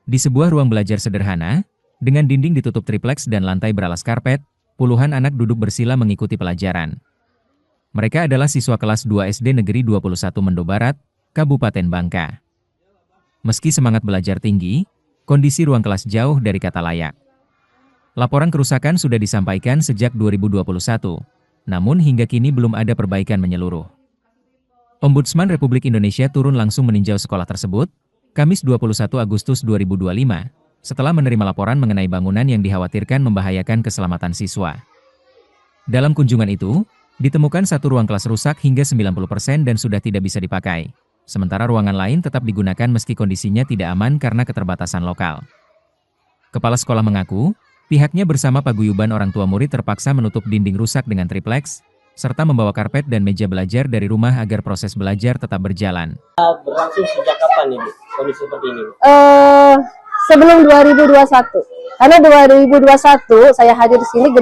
Di sebuah ruang belajar sederhana, dengan dinding ditutup tripleks dan lantai beralas karpet, puluhan anak duduk bersila mengikuti pelajaran. Mereka adalah siswa kelas 2 SD Negeri 21 Mendo Barat, Kabupaten Bangka. Meski semangat belajar tinggi, kondisi ruang kelas jauh dari kata layak. Laporan kerusakan sudah disampaikan sejak 2021, namun hingga kini belum ada perbaikan menyeluruh. Ombudsman Republik Indonesia turun langsung meninjau sekolah tersebut, Kamis 21 Agustus 2025, setelah menerima laporan mengenai bangunan yang dikhawatirkan membahayakan keselamatan siswa. Dalam kunjungan itu, ditemukan satu ruang kelas rusak hingga 90% dan sudah tidak bisa dipakai. Sementara ruangan lain tetap digunakan meski kondisinya tidak aman karena keterbatasan lokal. Kepala sekolah mengaku, pihaknya bersama paguyuban orang tua murid terpaksa menutup dinding rusak dengan tripleks, serta membawa karpet dan meja belajar dari rumah agar proses belajar tetap berjalan. Berlangsung sejak kapan Ibu kondisi seperti ini? Sebelum 2021. Karena 2021 saya hadir di sini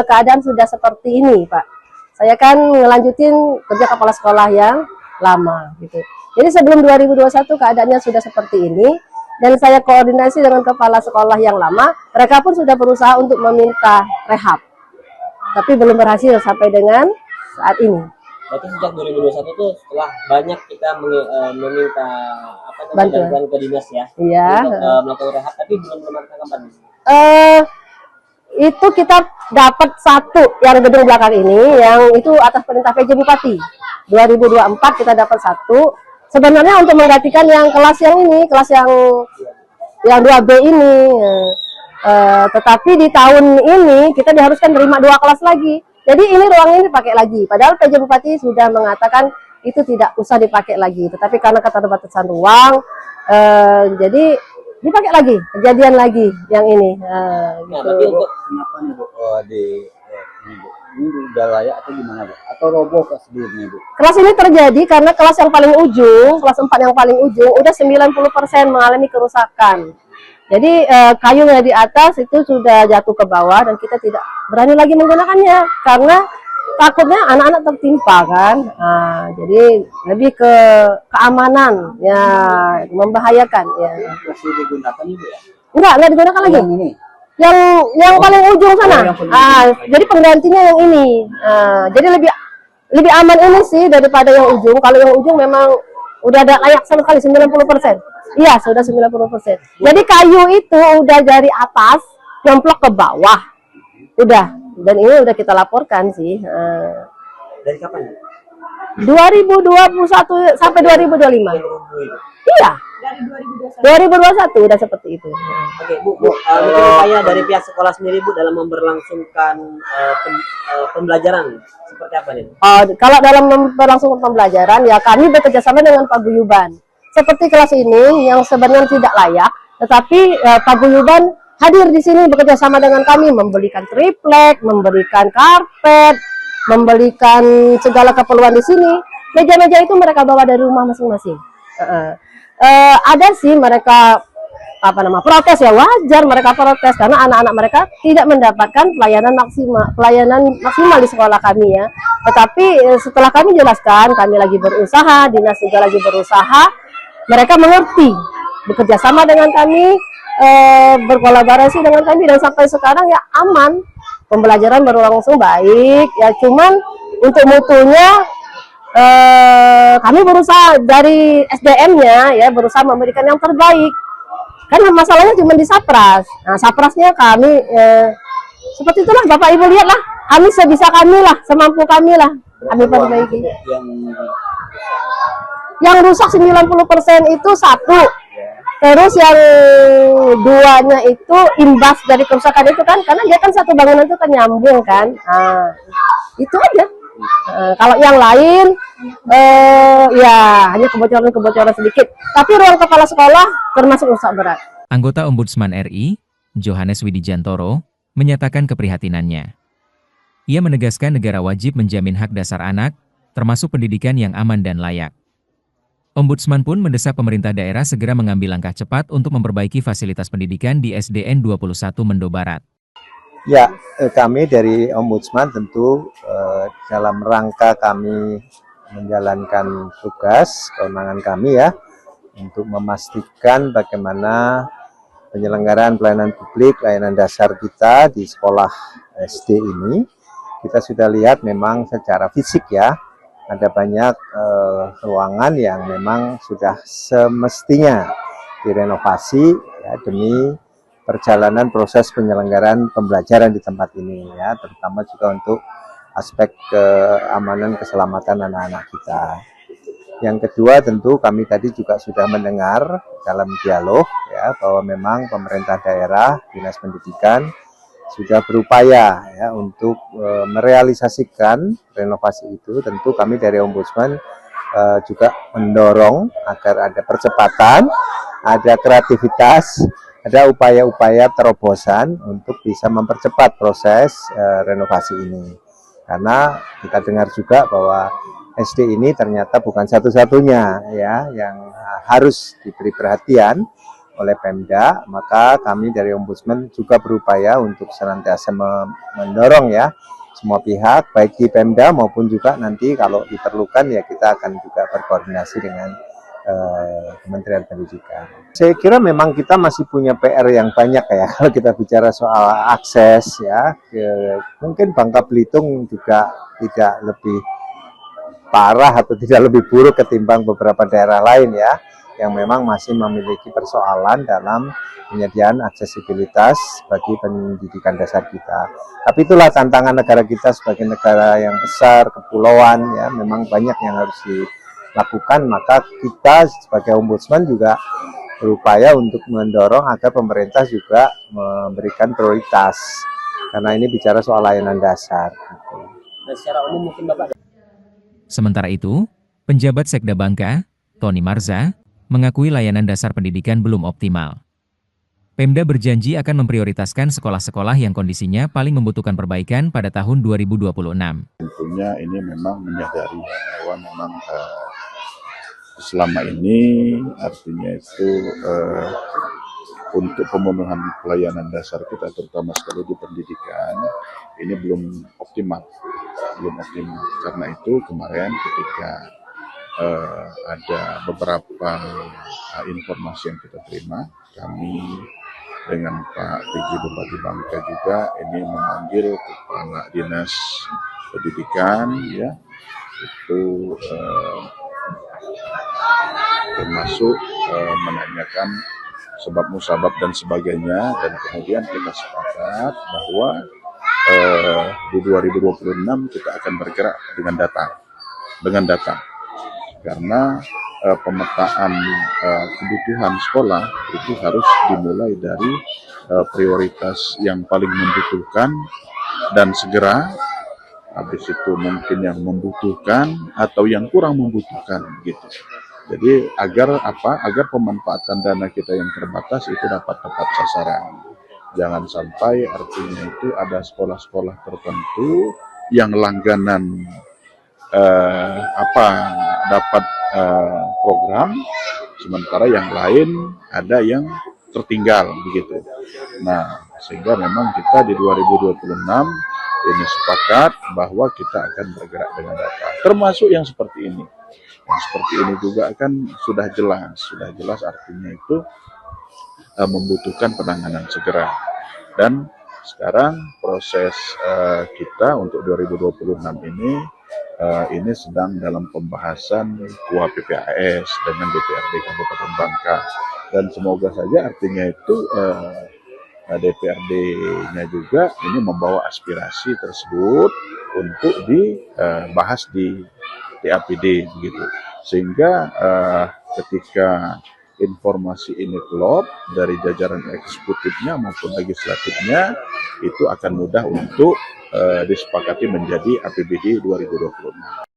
keadaan sudah seperti ini, Pak. Saya kan ngelanjutin kerja kepala sekolah yang lama gitu. Jadi sebelum 2021 keadaannya sudah seperti ini dan saya koordinasi dengan kepala sekolah yang lama, mereka pun sudah berusaha untuk meminta rehab. Tapi belum berhasil sampai dengan saat ini. Berarti sejak 2021 itu setelah banyak kita meminta bantuan ke dinas ya, iya, untuk melakukan rehab, tapi belum ada kapan. Itu kita dapat satu yang gedung belakang ini, yang itu atas perintah PJ Bupati. 2024 kita dapat satu. Sebenarnya untuk menggantikan yang kelas yang ini, kelas yang 2B ini. Tetapi di tahun ini kita diharuskan terima 2 kelas lagi. Jadi ini ruang ini dipakai lagi. Padahal PJ Bupati sudah mengatakan itu tidak usah dipakai lagi. Tetapi karena keterbatasan ruang, jadi dipakai lagi, kejadian lagi yang ini. Gitu. Tapi untuk kenapa nih Bu? Ini udah layak atau gimana Bu? Atau roboh ke sebelumnya Bu? Kelas ini terjadi karena kelas yang paling ujung, kelas 4 yang paling ujung, udah 90% mengalami kerusakan. Jadi kayunya di atas itu sudah jatuh ke bawah dan kita tidak berani lagi menggunakannya karena takutnya anak-anak tertimpa kan. Jadi lebih ke keamanan ya, membahayakan ya. Masih digunakan Ibu ya? Enggak digunakan lagi. Ini. Yang paling ujung sana. Jadi penggantinya yang ini. Jadi lebih aman ini sih daripada yang ujung. Kalau yang ujung memang udah ada layak sama sekali 90%. Iya, sudah 90%. Jadi kayu itu udah dari atas nyemplok ke bawah. Udah. Dan ini udah kita laporkan sih. dari kapan? 2021 sampai 2025. Iya. Dari 2021 udah seperti itu. Oke, Bu, mungkin upaya dari pihak sekolah sendiri Bu dalam memberlangsungkan pembelajaran seperti apa nih? Kalau dalam memberlangsungkan pembelajaran ya kami bekerjasama dengan paguyuban. Seperti kelas ini yang sebenarnya tidak layak, tetapi paguyuban hadir di sini bekerja sama dengan kami, memberikan triplek, memberikan karpet, memberikan segala keperluan di sini. Meja-meja itu mereka bawa dari rumah masing-masing. Ada sih mereka protes ya, wajar mereka protes karena anak-anak mereka tidak mendapatkan pelayanan maksimal di sekolah kami ya. Tetapi setelah kami jelaskan, kami lagi berusaha, dinas juga lagi berusaha. Mereka mengerti, bekerja sama dengan kami, berkolaborasi dengan kami dan sampai sekarang ya aman. Pembelajaran berlangsung baik ya, cuman untuk mutunya kami berusaha dari SDM-nya ya berusaha memberikan yang terbaik. Karena masalahnya cuma di Sapras. Nah, Saprasnya kami seperti itulah Bapak Ibu lihatlah. Kami sebisa kami lah, semampu kami lah kami perbaiki. Yang rusak 90% itu satu. Terus yang duanya itu imbas dari kerusakan itu kan, karena dia kan satu bangunan itu kan nyambung kan. Itu aja. Kalau yang lain ya hanya kebocoran sedikit. Tapi ruang kepala sekolah termasuk rusak berat. Anggota Ombudsman RI, Johannes Widijantoro, menyatakan keprihatinannya. Ia menegaskan negara wajib menjamin hak dasar anak, termasuk pendidikan yang aman dan layak. Ombudsman pun mendesak pemerintah daerah segera mengambil langkah cepat untuk memperbaiki fasilitas pendidikan di SDN 21 Mendo Barat. Ya, kami dari Ombudsman tentu dalam rangka kami menjalankan tugas kewenangan kami ya untuk memastikan bagaimana penyelenggaraan pelayanan publik, layanan dasar kita di sekolah SD ini, kita sudah lihat memang secara fisik ya, ada banyak ruangan yang memang sudah semestinya direnovasi ya, demi perjalanan proses penyelenggaraan pembelajaran di tempat ini ya, terutama juga untuk aspek keamanan keselamatan anak-anak kita. Yang kedua tentu kami tadi juga sudah mendengar dalam dialog ya bahwa memang pemerintah daerah, Dinas Pendidikan sudah berupaya ya untuk merealisasikan renovasi itu. Tentu kami dari Ombudsman juga mendorong agar ada percepatan, ada kreativitas, ada upaya-upaya terobosan untuk bisa mempercepat proses renovasi ini. Karena kita dengar juga bahwa SD ini ternyata bukan satu-satunya ya yang harus diberi perhatian oleh Pemda, maka kami dari Ombudsman juga berupaya untuk senantiasa mendorong ya semua pihak, baik di Pemda maupun juga nanti kalau diperlukan ya kita akan juga berkoordinasi dengan Kementerian Pendidikan. Saya kira memang kita masih punya PR yang banyak ya kalau kita bicara soal akses ya. Mungkin Bangka Belitung juga tidak lebih parah atau tidak lebih buruk ketimbang beberapa daerah lain ya, yang memang masih memiliki persoalan dalam penyediaan aksesibilitas bagi pendidikan dasar kita. Tapi itulah tantangan negara kita sebagai negara yang besar, kepulauan ya, memang banyak yang harus dilakukan, maka kita sebagai Ombudsman juga berupaya untuk mendorong agar pemerintah juga memberikan prioritas, karena ini bicara soal layanan dasar. Gitu. Dan secara umum mungkin Bapak. Sementara itu, penjabat Sekda Bangka, Tony Marza, mengakui layanan dasar pendidikan belum optimal. Pemda berjanji akan memprioritaskan sekolah-sekolah yang kondisinya paling membutuhkan perbaikan pada tahun 2026. Tentunya ini memang menyadari bahwa memang selama ini artinya itu untuk pemenuhan pelayanan dasar kita terutama sekali di pendidikan ini belum optimal. Karena itu kemarin ketika ada beberapa informasi yang kita terima, kami dengan Pak PJ Bupati Bangka juga ini memanggil Kepala Dinas Pendidikan ya, itu termasuk menanyakan sebab musabab dan sebagainya, dan kemudian kita sepakat bahwa di 2026 kita akan bergerak dengan data karena pemetaan kebutuhan sekolah itu harus dimulai dari prioritas yang paling membutuhkan dan segera, habis itu mungkin yang membutuhkan atau yang kurang membutuhkan gitu. Jadi agar pemanfaatan dana kita yang terbatas itu dapat tepat sasaran. Jangan sampai artinya itu ada sekolah-sekolah tertentu yang langganan dapat program, sementara yang lain ada yang tertinggal begitu. Nah, sehingga memang kita di 2026 ini sepakat bahwa kita akan bergerak dengan data, termasuk yang seperti ini. Yang seperti ini juga kan sudah jelas artinya itu membutuhkan penanganan segera. Dan sekarang proses kita untuk 2026 ini sedang dalam pembahasan KUA PPAS dengan DPRD Kabupaten Bangka, dan semoga saja artinya itu DPRD-nya juga ini membawa aspirasi tersebut untuk dibahas di TAPD begitu, sehingga ketika informasi ini klop dari jajaran eksekutifnya maupun legislatifnya, itu akan mudah untuk disepakati menjadi APBD 2026.